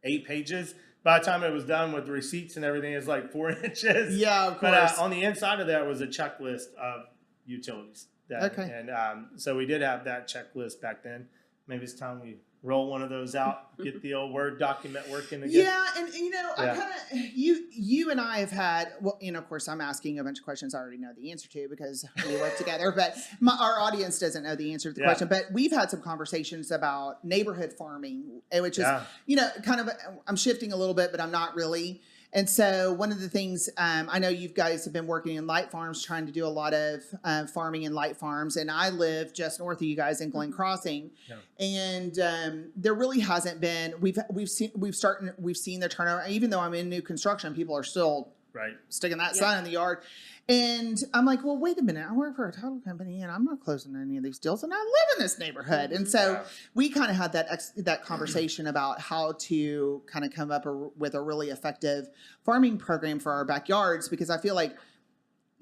8 pages. By the time it was done with the receipts and everything, it's like 4 inches. Yeah, of course. But on the inside of that was a checklist of utilities. Okay. And so we did have that checklist back then. Maybe it's time we roll one of those out, get the old Word document working again. Yeah, and I kind of you and I have had of course I'm asking a bunch of questions I already know the answer to because we work together, but our audience doesn't know the answer to the question. But we've had some conversations about neighborhood farming, which is kind of I'm shifting a little bit, but I'm not really. And so one of the things, I know you guys have been working in light farms, trying to do a lot of farming in light farms. And I live just north of you guys in Glen Crossing. Yeah. And there really hasn't been, we've seen the turnover. Even though I'm in new construction, people are still sticking that sign in the yard. And I'm like, well, wait a minute. I work for a title company and I'm not closing any of these deals and I live in this neighborhood. And so we kind of had that conversation about how to kind of come up with a really effective farming program for our backyards, because I feel like,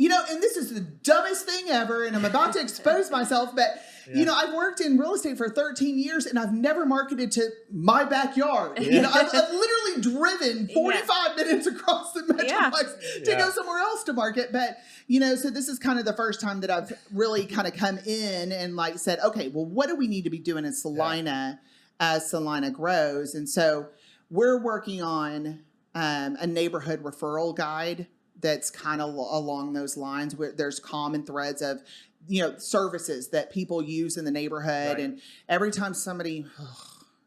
and this is the dumbest thing ever, and I'm about to expose myself, but I've worked in real estate for 13 years and I've never marketed to my backyard. I've literally driven 45 minutes across the Metroplex to go somewhere else to market. But, so this is kind of the first time that I've really kind of come in and said, okay, well, what do we need to be doing in Salina as Salina grows? And so we're working on a neighborhood referral guide that's kind of along those lines, where there's common threads of, services that people use in the neighborhood. Right. And every time somebody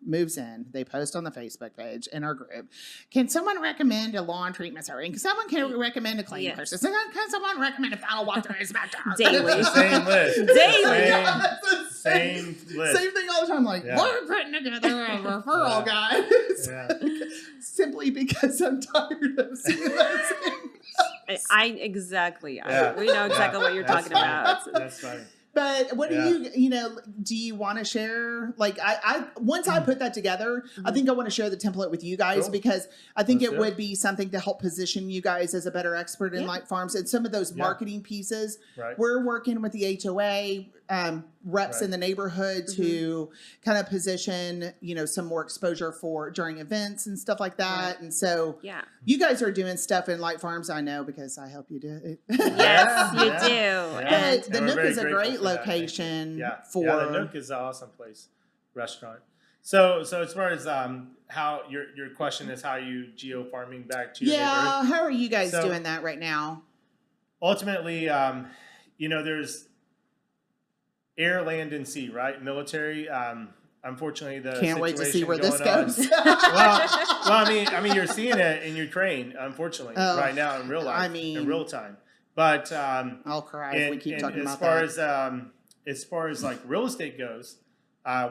moves in, they post on the Facebook page in our group, can someone recommend a lawn treatment service? Can someone recommend a cleaning person? Can someone recommend a final walkthrough his backyard? Daily. Same list. Daily. Same list. Same thing all the time. We're putting together a referral guide. Simply because I'm tired of seeing those things. Exactly. We know exactly what you're talking about. That's funny. But what do do you want to share? Once I put that together, I think I want to share the template with you guys because I think it would be something to help position you guys as a better expert in light farms and some of those marketing pieces. Right. We're working with the HOA reps in the neighborhood to kind of position, some more exposure for during events and stuff like that. Right. And so you guys are doing stuff in light farms, I know, because I help you do it. Yes, you do. Yeah. But the Nook is a great location for... Yeah, the Nook is an awesome place, restaurant. So as far as how your question is how you geofarming back to your neighborhood. How are you guys doing that right now? Ultimately, there's air, land, and sea, right? Military. Unfortunately, the can't wait to see where this goes. I mean, you're seeing it in Ukraine, unfortunately, right now in real life, in real time. But I'll cry if we keep talking about that. As far as real estate goes,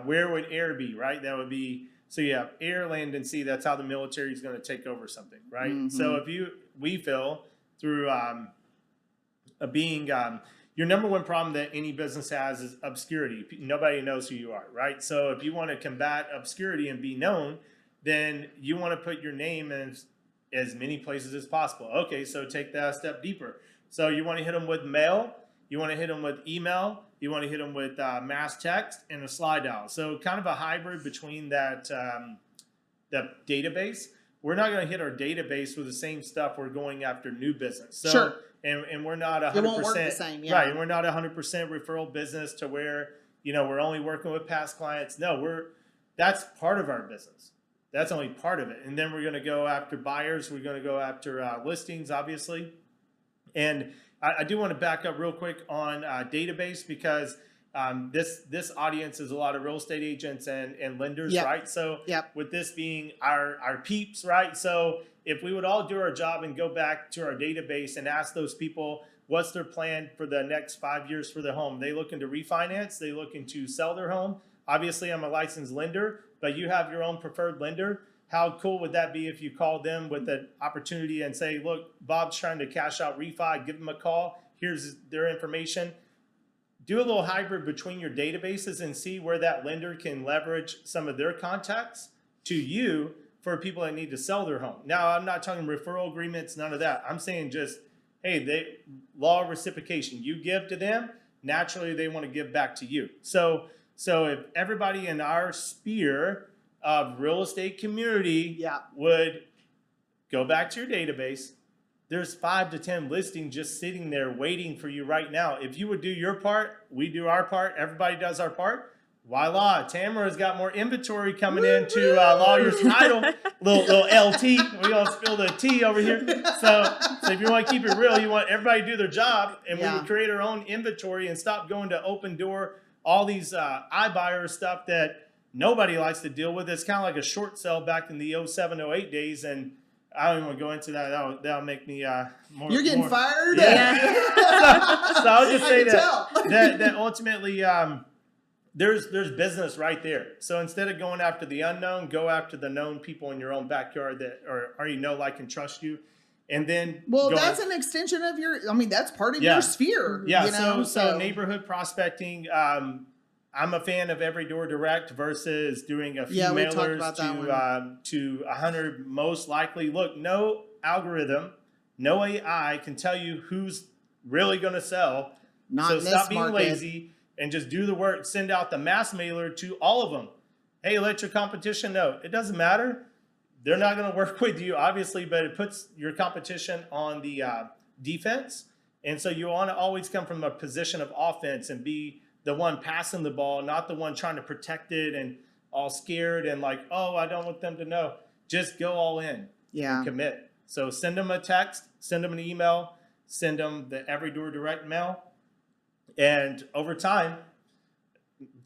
where would air be? Right, that would be you have air, land, and sea. That's how the military is going to take over something, right? Mm-hmm. So we feel through being your number one problem that any business has is obscurity. Nobody knows who you are, right? So if you want to combat obscurity and be known, then you want to put your name in as many places as possible. Okay, so take that a step deeper. So you want to hit them with mail, you want to hit them with email, you want to hit them with mass text and a slide dial. So kind of a hybrid between that the database. We're not going to hit our database with the same stuff we're going after new business. So, sure. And we're not 100%. It won't work the same, right? And we're not 100% referral business to where we're only working with past clients. No, that's part of our business. That's only part of it. And then we're going to go after buyers. We're going to go after listings, obviously. And I do want to back up real quick on database because this audience is a lot of real estate agents and lenders, right? So with this being our peeps, right? So if we would all do our job and go back to our database and ask those people what's their plan for the next 5 years for their home, they looking to refinance, they looking to sell their home. Obviously, I'm a licensed lender, but you have your own preferred lender. How cool would that be if you called them with an opportunity and say, look, Bob's trying to cash out refi, give them a call. Here's their information. Do a little hybrid between your databases and see where that lender can leverage some of their contacts to you for people that need to sell their home. Now, I'm not talking referral agreements, none of that. I'm saying just, hey, law of reciprocation. You give to them, naturally they want to give back to you. So if everybody in our sphere of real estate community would go back to your database, there's 5 to 10 listings just sitting there waiting for you right now. If you would do your part, we do our part, everybody does our part. Voila, Tamara's got more inventory coming into Lawyer's Title. Little LT. We're going to spill the tea over here. So if you want to keep it real, you want everybody to do their job, and we would create our own inventory and stop going to Open Door, all these iBuyer stuff that nobody likes to deal with. It's kind of like a short sale back in the 07, 08 days, and I don't even want to go into that. That'll make me more. You're getting fired? Yeah. so I'll just say that ultimately there's business right there. So instead of going after the unknown, go after the known people in your own backyard that already know, like, and trust you. And then that's an extension of that's part of your sphere. Yeah. You know? So neighborhood prospecting. I'm a fan of Every Door Direct versus doing a few mailers to 100 most likely. Look, no algorithm, no AI can tell you who's really going to sell. So stop being lazy and just do the work. Send out the mass mailer to all of them. Hey, let your competition know. It doesn't matter. They're not going to work with you, obviously, but it puts your competition on the defense. And so you want to always come from a position of offense and be the one passing the ball, not the one trying to protect it and all scared and like, oh, I don't want them to know. Just go all in. And commit. So send them a text, send them an email, send them the Every Door Direct mail. And over time,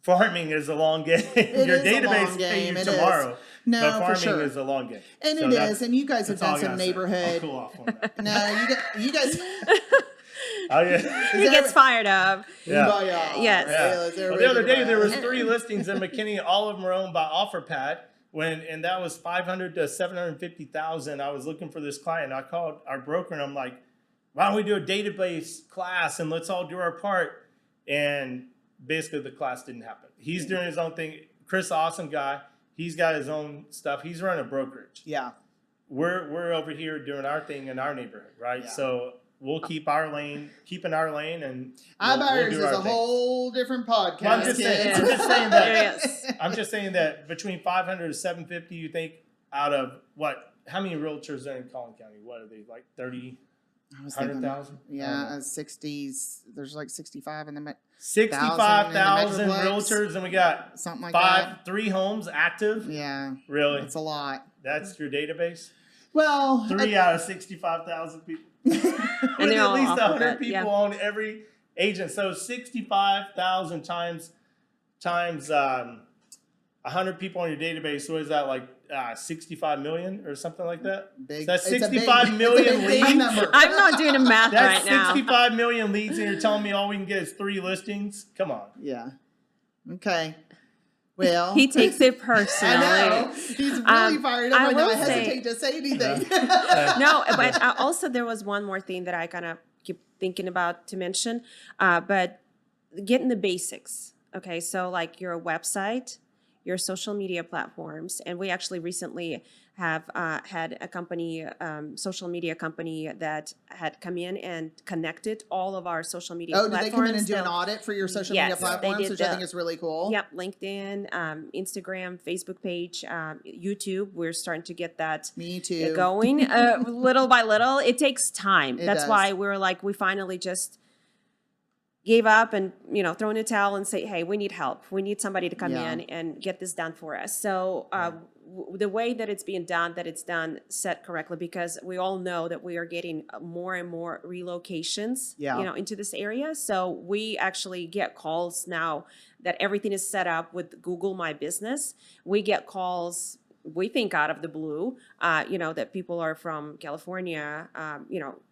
farming is a long game. Your database will pay you tomorrow. No, but farming for sure. is a long game. And it is. And you guys have done some neighborhood. I'll cool off on that. No, you guys. Oh, yeah. He gets fired up. Yeah. Yes. Well, the other day there was 3 listings in McKinney. All of them were owned by OfferPad. And that was $500,000 to $750,000. I was looking for this client. I called our broker and I'm like, why don't we do a database class and let's all do our part? And basically the class didn't happen. He's doing his own thing. Chris, awesome guy. He's got his own stuff. He's running a brokerage. Yeah. We're over here doing our thing in our neighborhood, right? Yeah. So we'll keep our lane, and iBuyers is a whole different podcast. Well, I'm just saying that. I'm just saying that between 500 to 750, you think out of what? How many realtors are in Collin County? What are they, like 30? 100,000? Yeah, 60s. There's like 65 in the 65,000 realtors, and we got something like 3 homes active. Yeah, really, it's a lot. That's your database. Well, 3 out of 65,000 people, and at least 100 people on every agent. So 65,000 times 100 people on your database. What is that, like 65 million or something like that? Big. So that's 65 million leads. I'm not doing the math right now. 65 million leads, and you're telling me all we can get is 3 listings? Come on. Yeah. Okay. Well, he takes it personally. I know. He's really fired up right now. I hesitate to say anything. No, but also there was one more thing that I kind of keep thinking about to mention, but getting the basics. Okay, so like your website, your social media platforms, and we actually recently have had a company, social media company that had come in and connected all of our social media platforms. Did they come in and do an audit for your social media platforms, which I think is really cool? Yep, LinkedIn, Instagram, Facebook page, YouTube. We're starting to get that going little by little. It takes time. That's why we're like, we finally just gave up and, throw in a towel and say, hey, we need help. We need somebody to come in and get this done for us. So the way that it's being done, that it's done set correctly, because we all know that we are getting more and more relocations, into this area. So we actually get calls now that everything is set up with Google My Business. We get calls, we think, out of the blue, that people are from California,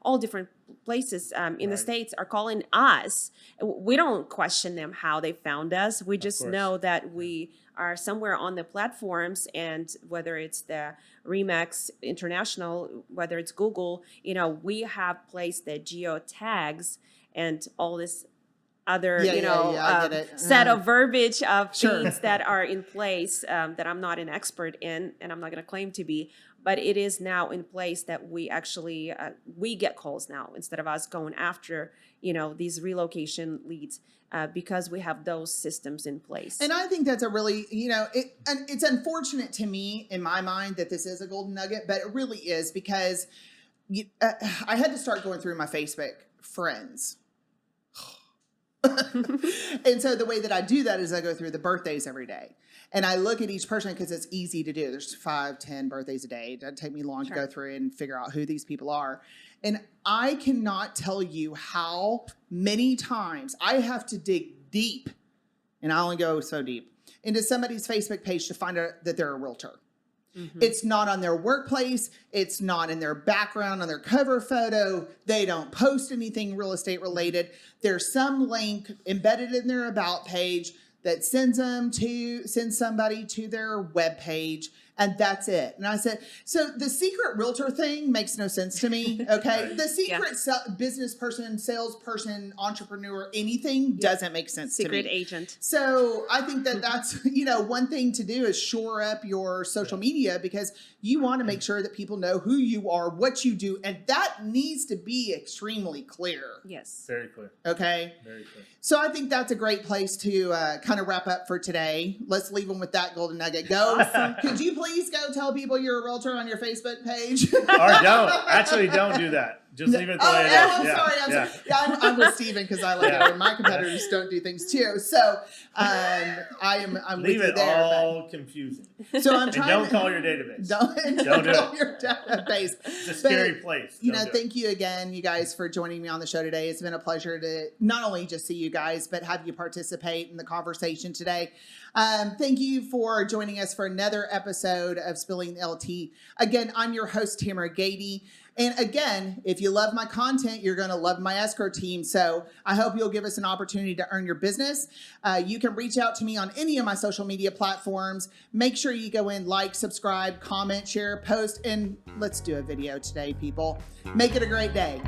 all different places in the States are calling us. We don't question them how they found us. We just know that we are somewhere on the platforms, and whether it's the Remax International, whether it's Google, we have placed the geo tags and all this other, set of verbiage of things that are in place that I'm not an expert in, and I'm not going to claim to be, but it is now in place that we actually we get calls now instead of us going after these relocation leads because we have those systems in place. And I think that's a really and it's unfortunate to me in my mind that this is a golden nugget, but it really is because I had to start going through my Facebook friends. And so the way that I do that is I go through the birthdays every day. And I look at each person because it's easy to do. There's 5-10 birthdays a day. It doesn't take me long to go through and figure out who these people are. And I cannot tell you how many times I have to dig deep, and I only go so deep, into somebody's Facebook page to find out that they're a realtor. Mm-hmm. It's not on their workplace. It's not in their background on their cover photo. They don't post anything real estate related. There's some link embedded in their about page that sends somebody to their web page, and that's it. And I said, so the secret realtor thing makes no sense to me. Okay, the secret business person, salesperson, entrepreneur, anything doesn't make sense to me. Secret agent. So I think that that's one thing to do is shore up your social media, because you want to make sure that people know who you are, what you do, and that needs to be extremely clear. Yes, very clear. Okay, very clear. So I think that's a great place to kind of wrap up for today. Let's leave them with that golden nugget. Go. Awesome. Could you please go tell people you're a realtor on your Facebook page? Or don't do that. Just leave it the way it is. I'm sorry. Yeah, I'm with Steven because I like it when my competitors don't do things too. So I'm leave with it you there. All confusing. So I'm trying. And don't call your database. Don't call your database. It's a scary place. Thank you again, you guys, for joining me on the show today. It's been a pleasure to not only just see you guys, but have you participate in the conversation today. Thank you for joining us for another episode of Spilling the LT. Again, I'm your host, Tamara Gady. And again, if you love my content, you're going to love my escrow team. So I hope you'll give us an opportunity to earn your business. You can reach out to me on any of my social media platforms. Make sure you go in, like, subscribe, comment, share, post, and let's do a video today, people. Make it a great day.